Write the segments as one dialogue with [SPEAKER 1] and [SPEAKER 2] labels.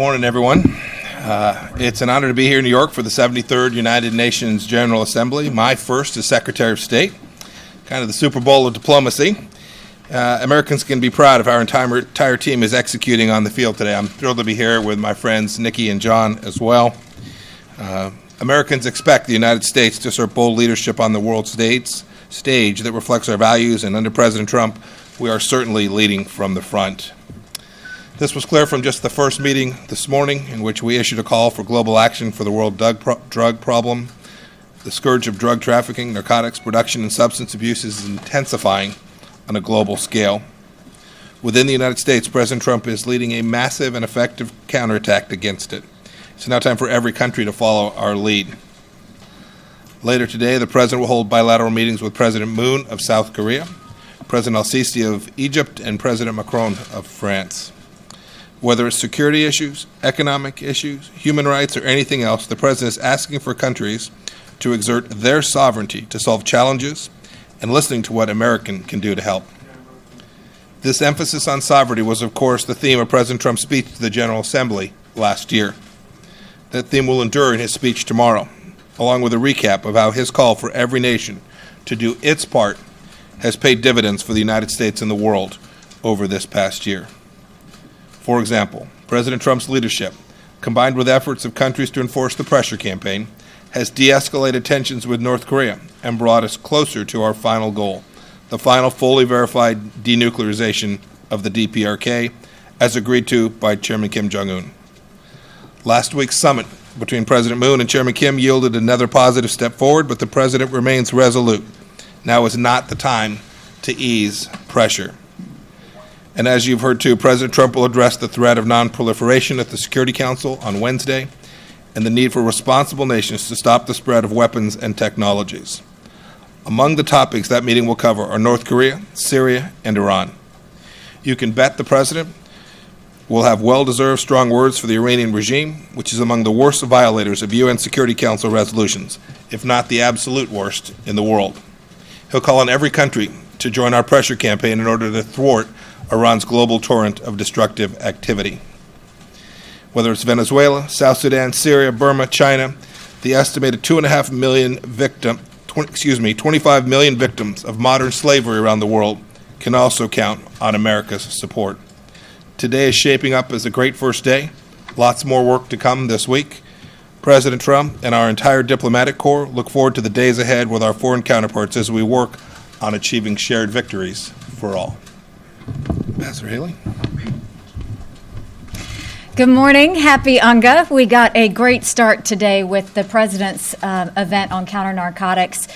[SPEAKER 1] Morning, everyone. It's an honor to be here in New York for the 73rd United Nations General Assembly. My first as Secretary of State, kind of the Super Bowl of diplomacy. Americans can be proud of how our entire team is executing on the field today. I'm thrilled to be here with my friends Nikki and John as well. Americans expect the United States to assert bold leadership on the world stage that reflects our values, and under President Trump, we are certainly leading from the front. This was clear from just the first meeting this morning, in which we issued a call for global action for the world drug problem. The scourge of drug trafficking, narcotics production, and substance abuse is intensifying on a global scale. Within the United States, President Trump is leading a massive and effective counterattack against it. It's now time for every country to follow our lead. Later today, the President will hold bilateral meetings with President Moon of South Korea, President al-Sisi of Egypt, and President Macron of France. Whether it's security issues, economic issues, human rights, or anything else, the President is asking for countries to exert their sovereignty to solve challenges and listening to what America can do to help. This emphasis on sovereignty was, of course, the theme of President Trump's speech to the General Assembly last year. That theme will endure in his speech tomorrow, along with a recap of how his call for every nation to do its part has paid dividends for the United States and the world over this past year. For example, President Trump's leadership, combined with efforts of countries to enforce the pressure campaign, has de-escalated tensions with North Korea and brought us closer to our final goal, the final fully verified denuclearization of the DPRK, as agreed to by Chairman Kim Jong-un. Last week's summit between President Moon and Chairman Kim yielded another positive step forward, but the President remains resolute. Now is not the time to ease pressure. And as you've heard too, President Trump will address the threat of non-proliferation at the Security Council on Wednesday and the need for responsible nations to stop the spread of weapons and technologies. Among the topics that meeting will cover are North Korea, Syria, and Iran. You can bet the President will have well-deserved strong words for the Iranian regime, which is among the worst violators of UN Security Council resolutions, if not the absolute worst in the world. He'll call on every country to join our pressure campaign in order to thwart Iran's global torrent of destructive activity. Whether it's Venezuela, South Sudan, Syria, Burma, China, the estimated 25 million victims of modern slavery around the world can also count on America's support. Today is shaping up as a great first day. Lots more work to come this week. President Trump and our entire diplomatic corps look forward to the days ahead with our foreign counterparts as we work on achieving shared victories for all. Ambassador Haley.
[SPEAKER 2] Good morning. Happy Unga. We got a great start today with the President's event on counter-narcotics.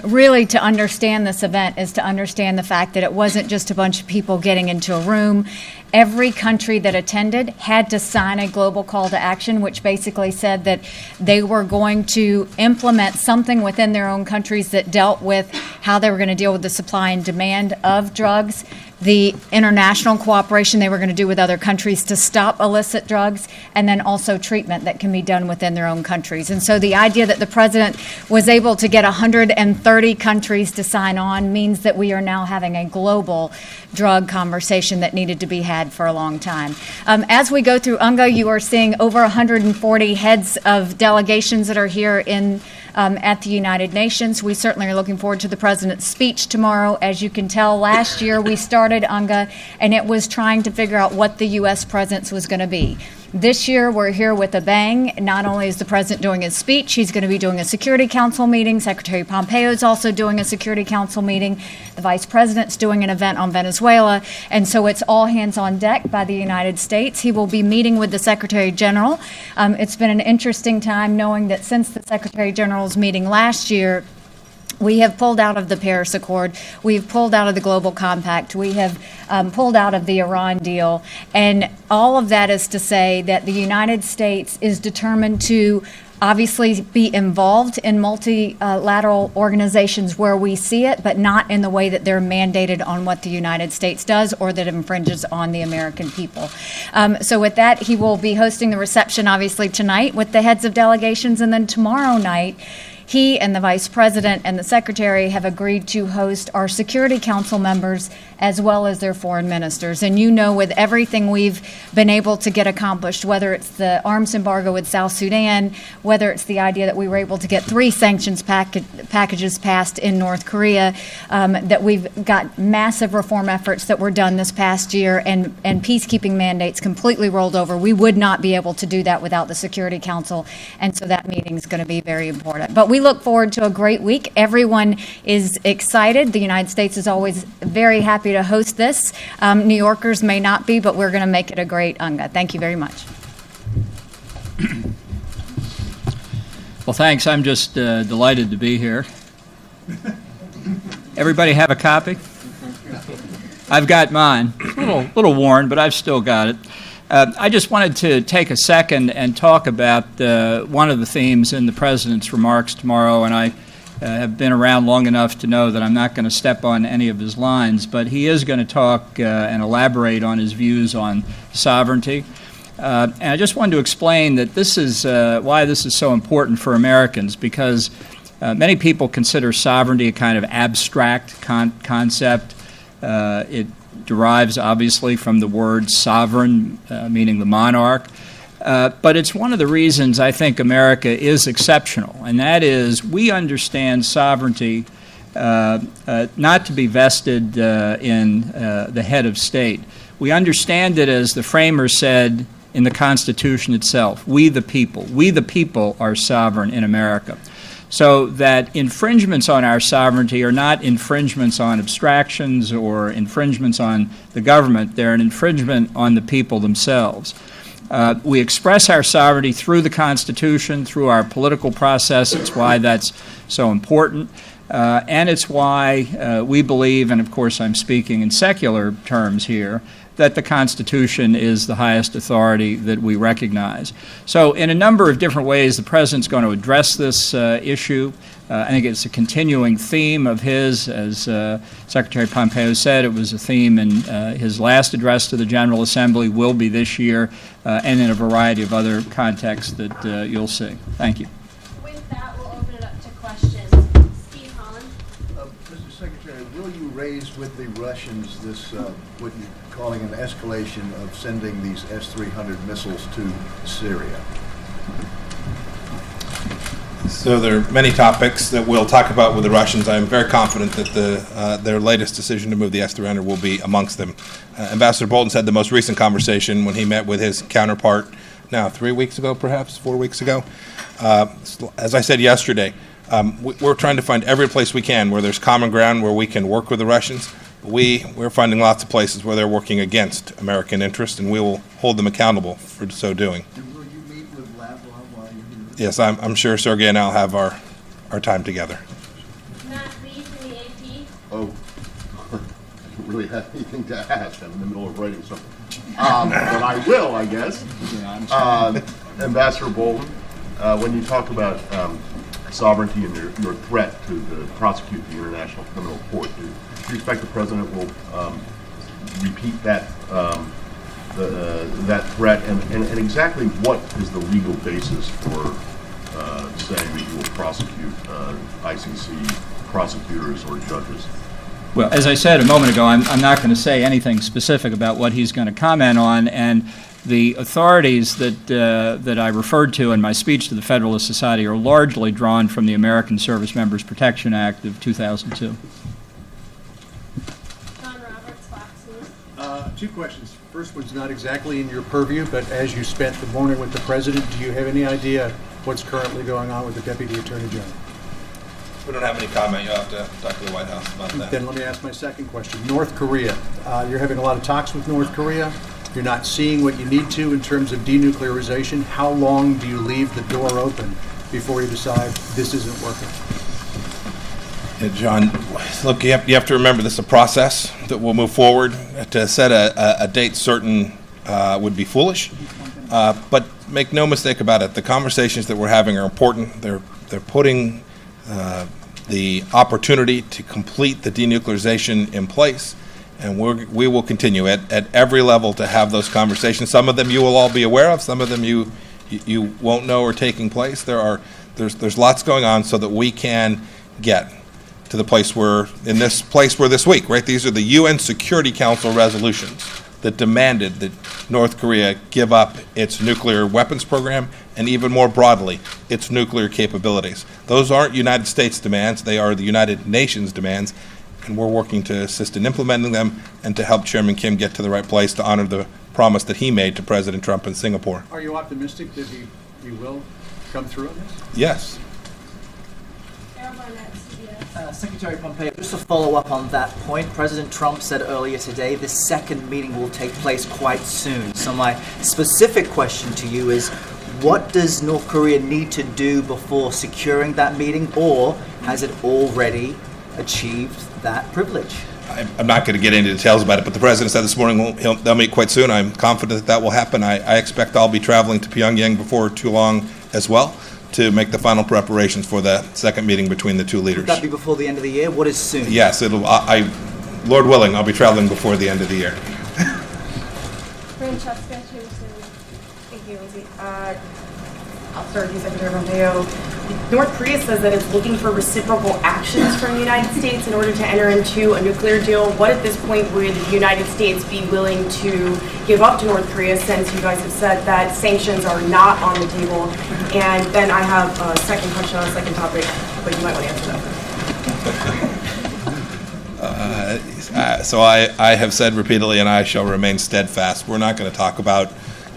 [SPEAKER 2] Really, to understand this event is to understand the fact that it wasn't just a bunch of people getting into a room. Every country that attended had to sign a global call to action, which basically said that they were going to implement something within their own countries that dealt with how they were going to deal with the supply and demand of drugs, the international cooperation they were going to do with other countries to stop illicit drugs, and then also treatment that can be done within their own countries. And so the idea that the President was able to get 130 countries to sign on means that we are now having a global drug conversation that needed to be had for a long time. As we go through UNGA, you are seeing over 140 heads of delegations that are here at the United Nations. We certainly are looking forward to the President's speech tomorrow. As you can tell, last year we started UNGA, and it was trying to figure out what the U.S. presence was going to be. This year, we're here with a bang. Not only is the President doing his speech, he's going to be doing a Security Council meeting. Secretary Pompeo is also doing a Security Council meeting. The Vice President's doing an event on Venezuela. And so it's all hands on deck by the United States. He will be meeting with the Secretary General. It's been an interesting time knowing that since the Secretary General's meeting last year, we have pulled out of the Paris Accord. We've pulled out of the Global Compact. We have pulled out of the Iran deal. And all of that is to say that the United States is determined to obviously be involved in multilateral organizations where we see it, but not in the way that they're mandated on what the United States does or that infringes on the American people. So with that, he will be hosting the reception, obviously, tonight with the heads of delegations, and then tomorrow night, he and the Vice President and the Secretary have agreed to host our Security Council members as well as their foreign ministers. And you know, with everything we've been able to get accomplished, whether it's the arms embargo with South Sudan, whether it's the idea that we were able to get 3 sanctions packages passed in North Korea, that we've got massive reform efforts that were done this past year, and peacekeeping mandates completely rolled over. We would not be able to do that without the Security Council, and so that meeting is going to be very important. But we look forward to a great week. Everyone is excited. The United States is always very happy to host this. New Yorkers may not be, but we're going to make it a great UNGA. Thank you very much.
[SPEAKER 3] Well, thanks. I'm just delighted to be here. Everybody have a copy? I've got mine. A little worn, but I've still got it. I just wanted to take a second and talk about one of the themes in the President's remarks tomorrow, and I have been around long enough to know that I'm not going to step on any of his lines, but he is going to talk and elaborate on his views on sovereignty. And I just wanted to explain that this is why this is so important for Americans, because many people consider sovereignty a kind of abstract concept. It derives obviously from the word sovereign, meaning the monarch. But it's one of the reasons I think America is exceptional, and that is we understand sovereignty not to be vested in the head of state. We understand it, as the framers said in the Constitution itself, we the people are sovereign in America. So that infringements on our sovereignty are not infringements on abstractions or infringements on the government, they're an infringement on the people themselves. We express our sovereignty through the Constitution, through our political process. It's why that's so important. And it's why we believe, and of course I'm speaking in secular terms here, that the Constitution is the highest authority that we recognize. So in a number of different ways, the President's going to address this issue. I think it's a continuing theme of his. As Secretary Pompeo said, it was a theme in his last address to the General Assembly, will be this year, and in a variety of other contexts that you'll see. Thank you.
[SPEAKER 4] With that, we'll open it up to questions. Steve Holland.
[SPEAKER 5] Mr. Secretary, will you raise with the Russians this, what you're calling an escalation of sending these S-300 missiles to Syria?
[SPEAKER 1] So there are many topics that we'll talk about with the Russians. I'm very confident that their latest decision to move the S-300 will be amongst them. Ambassador Bolton said the most recent conversation when he met with his counterpart, now 3 weeks ago, perhaps 4 weeks ago. As I said yesterday, we're trying to find every place we can where there's common ground where we can work with the Russians. We're finding lots of places where they're working against American interests, and we will hold them accountable for so doing.
[SPEAKER 5] Will you meet with Lavrov while you're here?
[SPEAKER 1] Yes, I'm sure Sergey and I'll have our time together.
[SPEAKER 4] Matt Lee from the AP.
[SPEAKER 6] Oh, I don't really have anything to ask. I'm in the middle of writing something. But I will, I guess. Ambassador Bolton, when you talk about sovereignty and your threat to prosecute the International Criminal Court, do you expect the President will repeat that that threat? And exactly what is the legal basis for saying that you will prosecute ICC prosecutors or judges?
[SPEAKER 3] Well, as I said a moment ago, I'm not going to say anything specific about what he's going to comment on, and the authorities that I referred to in my speech to the Federalist Society are largely drawn from the American Service Members Protection Act of 2002.
[SPEAKER 4] John Roberts, Fox News.
[SPEAKER 5] Two questions. First one's not exactly in your purview, but as you spent the morning with the President, do you have any idea what's currently going on with the Deputy Attorney General?
[SPEAKER 1] We don't have any comment. You'll have to talk to the White House about that.
[SPEAKER 5] Then let me ask my second question. North Korea. You're having a lot of talks with North Korea. You're not seeing what you need to in terms of denuclearization. How long do you leave the door open before you decide this isn't working?
[SPEAKER 1] Yeah, John, look, you have to remember this is a process that will move forward. To set a date certain would be foolish. But make no mistake about it, the conversations that we're having are important. They're putting the opportunity to complete the denuclearization in place, and we will continue at every level to have those conversations. Some of them you will all be aware of, some of them you won't know are taking place. There are There's lots going on so that we can get to the place where, in this place where this week, right? These are the UN Security Council resolutions that demanded that North Korea give up its nuclear weapons program and even more broadly, its nuclear capabilities. Those aren't United States demands, they are the United Nations demands, and we're working to assist in implementing them and to help Chairman Kim get to the right place to honor the promise that he made to President Trump in Singapore.
[SPEAKER 5] Are you optimistic that he will come through on this?
[SPEAKER 1] Yes.
[SPEAKER 7] Secretary Pompeo, just to follow up on that point, President Trump said earlier today this second meeting will take place quite soon. So my specific question to you is, what does North Korea need to do before securing that meeting, or has it already achieved that privilege?
[SPEAKER 1] I'm not going to get into details about it, but the President said this morning they'll meet quite soon. I'm confident that will happen. I expect I'll be traveling to Pyongyang before too long as well, to make the final preparations for the second meeting between the two leaders.
[SPEAKER 7] Would that be before the end of the year? What is soon?
[SPEAKER 1] Yes, Lord willing, I'll be traveling before the end of the year.
[SPEAKER 4] Francesca, to
[SPEAKER 8] Thank you, Lindsay. I'll start with you, Secretary Pompeo. North Korea says that it's looking for reciprocal actions from the United States in order to enter into a nuclear deal. What at this point would the United States be willing to give up to North Korea, since you guys have said that sanctions are not on the table? And then I have a second question on a second topic, but you might want to answer that.
[SPEAKER 1] So I have said repeatedly, and I shall remain steadfast, we're not going to talk about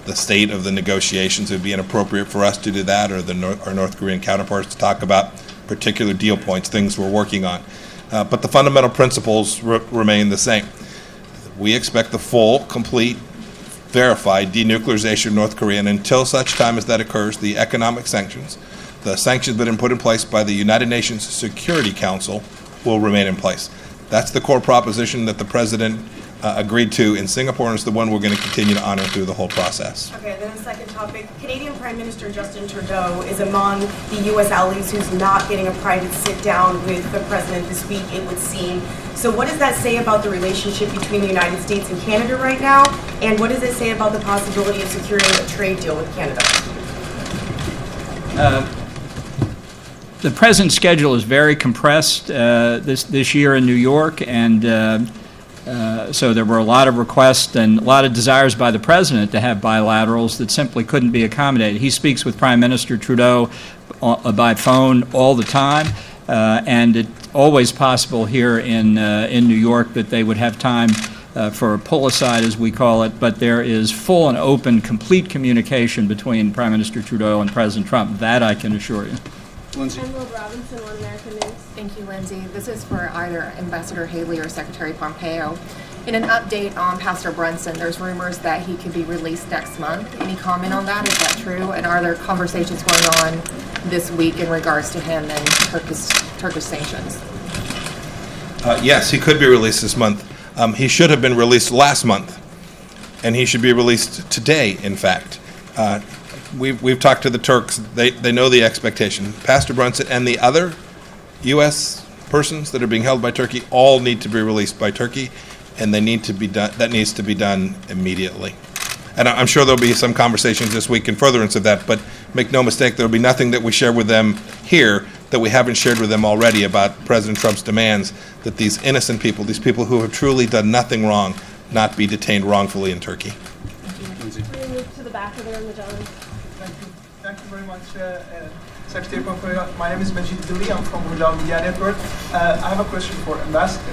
[SPEAKER 1] the state of the negotiations. It would be inappropriate for us to do that, or our North Korean counterparts to talk about particular deal points, things we're working on. But the fundamental principles remain the same. We expect the full, complete, verified denuclearization of North Korea, and until such time as that occurs, the economic sanctions, the sanctions that have been put in place by the United Nations Security Council, will remain in place. That's the core proposition that the President agreed to in Singapore, and it's the one we're going to continue to honor through the whole process.
[SPEAKER 8] Okay, then the second topic. Canadian Prime Minister Justin Trudeau is among the U.S. allies who's not getting a private sit-down with the President this week, it would seem. So what does that say about the relationship between the United States and Canada right now? And what does it say about the possibility of securing a trade deal with Canada?
[SPEAKER 3] The President's schedule is very compressed this year in New York, and so there were a lot of requests and a lot of desires by the President to have bilaterals that simply couldn't be accommodated. He speaks with Prime Minister Trudeau by phone all the time, and it's always possible here in New York that they would have time for a pull-aside, as we call it, but there is full and open, complete communication between Prime Minister Trudeau and President Trump. That I can assure you.
[SPEAKER 5] Lindsay.
[SPEAKER 4] Emerald Robinson, One American News.
[SPEAKER 9] Thank you, Lindsay. This is for either Ambassador Haley or Secretary Pompeo. In an update on Pastor Brunson, there's rumors that he could be released next month. Any comment on that? Is that true? And are there conversations going on this week in regards to him and Turkish sanctions?
[SPEAKER 1] Yes, he could be released this month. He should have been released last month, and he should be released today, in fact. We've talked to the Turks. They know the expectation. Pastor Brunson and the other U.S. persons that are being held by Turkey all need to be released by Turkey, and they need to be done. That needs to be done immediately. And I'm sure there'll be some conversations this week in furtherance of that. But make no mistake, there'll be nothing that we share with them here that we haven't shared with them already about President Trump's demands that these innocent people, these people who have truly done nothing wrong, not be detained wrongfully in Turkey.
[SPEAKER 4] We move to the back of the room, the gentleman.
[SPEAKER 10] Thank you very much, Secretary Pompeo. My name is Majid Dili. I'm from Rojal Media Network. I have a question for Ambassador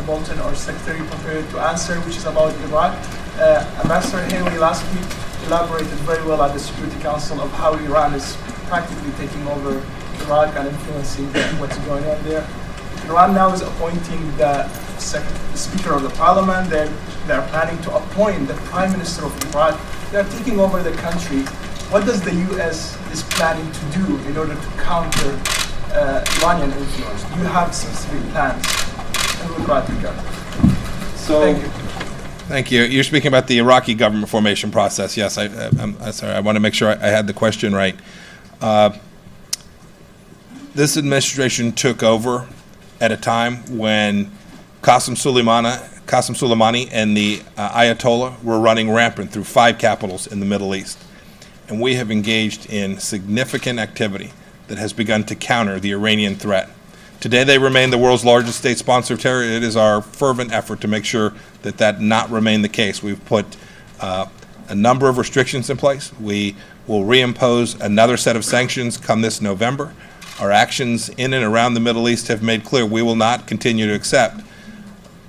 [SPEAKER 10] Bolton or Secretary Pompeo to answer, which is about Iraq. Ambassador Haley last week elaborated very well at the Security Council of how Iran is practically taking over Iraq and influencing what's going on there. Iran now is appointing the Speaker of the Parliament. They're planning to appoint the Prime Minister of Iraq. They're taking over the country. What does the U.S. is planning to do in order to counter Iranian influence? Do you have specific plans in that regard? Thank you.
[SPEAKER 1] Thank you. You're speaking about the Iraqi government formation process. Yes, I'm sorry. I want to make sure I had the question right. This administration took over at a time when Qasem Soleimani and the Ayatollah were running rampant through 5 capitals in the Middle East. and we have engaged in significant activity that has begun to counter the Iranian threat. Today, they remain the world's largest state sponsor of terror. It is our fervent effort to make sure that that not remain the case. We've put a number of restrictions in place. We will reimpose another set of sanctions come this November. Our actions in and around the Middle East have made clear we will not continue to accept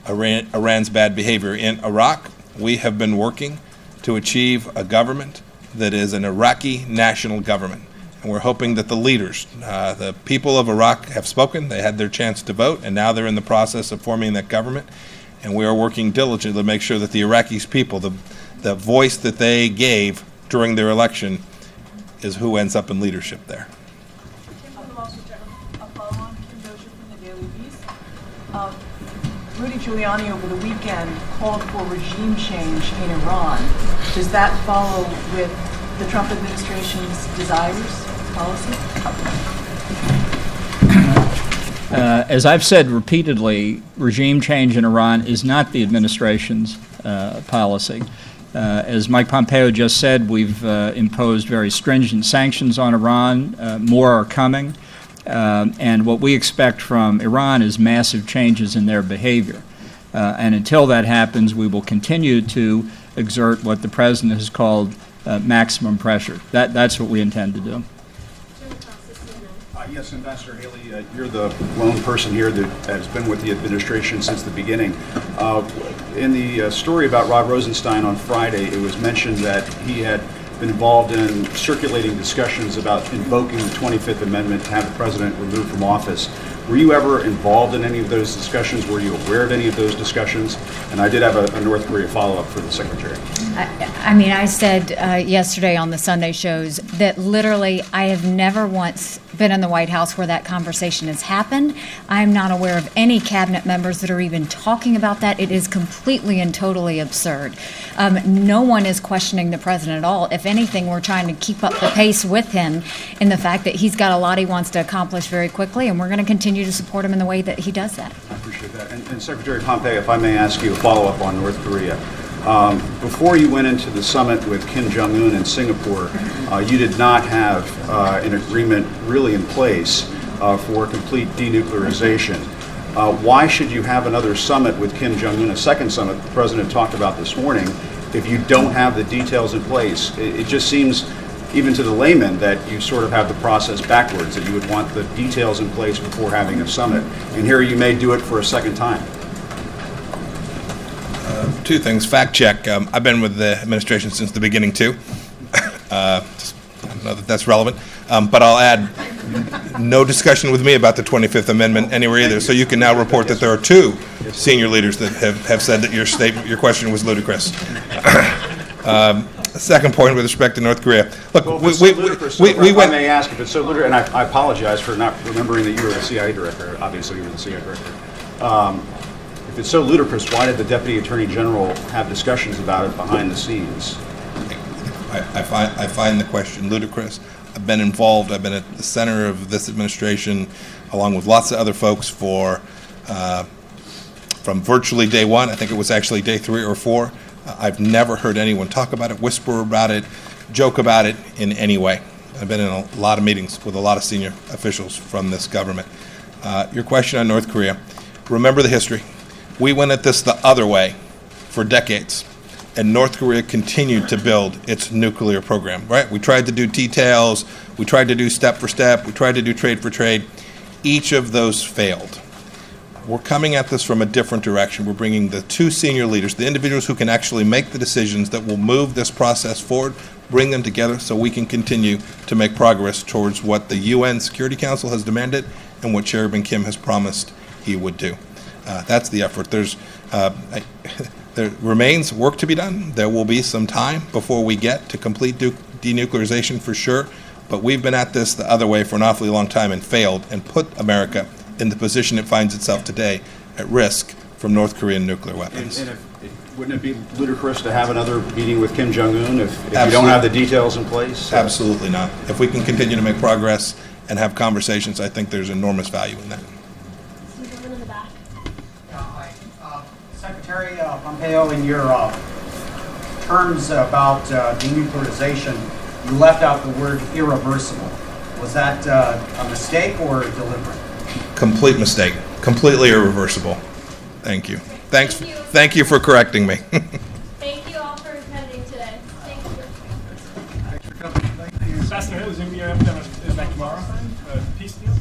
[SPEAKER 1] Iran's bad behavior. In Iraq, we have been working to achieve a government that is an Iraqi national government. And we're hoping that the leaders, the people of Iraq have spoken, they had their chance to vote, and now they're in the process of forming that government. And we are working diligently to make sure that the Iraqi people, the voice that they gave during their election, is who ends up in leadership there.
[SPEAKER 11] A follow-on, Kim Dozier from the Daily Beast. Rudy Giuliani over the weekend called for regime change in Iran. Does that follow with the Trump administration's desires, policy?
[SPEAKER 3] As I've said repeatedly, regime change in Iran is not the administration's policy. As Mike Pompeo just said, we've imposed very stringent sanctions on Iran. More are coming. And what we expect from Iran is massive changes in their behavior. And until that happens, we will continue to exert what the president has called maximum pressure. That's what we intend to do.
[SPEAKER 12] Yes, Ambassador Haley, you're the lone person here that has been with the administration since the beginning. In the story about Rod Rosenstein on Friday, it was mentioned that he had been involved in circulating discussions about invoking the 25th Amendment to have the president removed from office. Were you ever involved in any of those discussions? Were you aware of any of those discussions? And I did have a North Korea follow-up for the Secretary.
[SPEAKER 2] I said yesterday on the Sunday shows that literally I have never once been in the White House where that conversation has happened. I'm not aware of any cabinet members that are even talking about that. It is completely and totally absurd. No one is questioning the president at all. If anything, we're trying to keep up the pace with him in the fact that he's got a lot he wants to accomplish very quickly, and we're going to continue to support him in the way that he does that.
[SPEAKER 12] I appreciate that. And Secretary Pompeo, if I may ask you a follow-up on North Korea. Before you went into the summit with Kim Jong-un in Singapore, you did not have an agreement really in place for complete denuclearization. Why should you have another summit with Kim Jong-un, a second summit the President talked about this morning, if you don't have the details in place? It just seems, even to the layman, that you sort of have the process backwards, that you would want the details in place before having a summit. And here you may do it for a second time.
[SPEAKER 1] Two things. Fact check. I've been with the administration since the beginning, too. I don't know that that's relevant. But I'll add, no discussion with me about the 25th Amendment anywhere either. So you can now report that there are two senior leaders that have said that your question was ludicrous. Second point with respect to North Korea. Look,
[SPEAKER 12] Well,
[SPEAKER 1] we
[SPEAKER 12] I
[SPEAKER 1] went.
[SPEAKER 12] may ask if it's so ludicrous, and I apologize for not remembering that you were the CIA director. Obviously, you were the CIA director. If it's so ludicrous, why did the Deputy Attorney General have discussions about it behind the scenes?
[SPEAKER 1] I find the question ludicrous. I've been involved. I've been at the center of this administration, along with lots of other folks, from virtually day one. I think it was actually day 3 or 4. I've never heard anyone talk about it, whisper about it, joke about it in any way. I've been in a lot of meetings with a lot of senior officials from this government. Your question on North Korea, remember the history. We went at this the other way for decades, and North Korea continued to build its nuclear program, right? We tried to do details, we tried to do step for step, we tried to do trade for trade. Each of those failed. We're coming at this from a different direction. We're bringing the two senior leaders, the individuals who can actually make the decisions that will move this process forward, bring them together so we can continue to make progress towards what the UN Security Council has demanded and what Chairman Kim has promised he would do. That's the effort. There remains work to be done. There will be some time before we get to complete denuclearization for sure, but we've been at this the other way for an awfully long time and failed and put America in the position it finds itself today at risk from North Korean nuclear weapons.
[SPEAKER 12] And wouldn't it be ludicrous to have another meeting with Kim Jong-un if you don't have the details in place?
[SPEAKER 1] Absolutely not. If we can continue to make progress and have conversations, I think there's enormous value in that.
[SPEAKER 13] Secretary Pompeo, in your terms about denuclearization, you left out the word irreversible. Was that a mistake or deliberate?
[SPEAKER 1] Complete mistake. Completely irreversible. Thank you. Thanks.
[SPEAKER 4] Thank you.
[SPEAKER 1] Thank you for correcting me.
[SPEAKER 4] Thank you all for attending today. Thank you.
[SPEAKER 10] Thanks for coming. Thank you.
[SPEAKER 14] Ambassador Hill is going to be back tomorrow. Peace deal.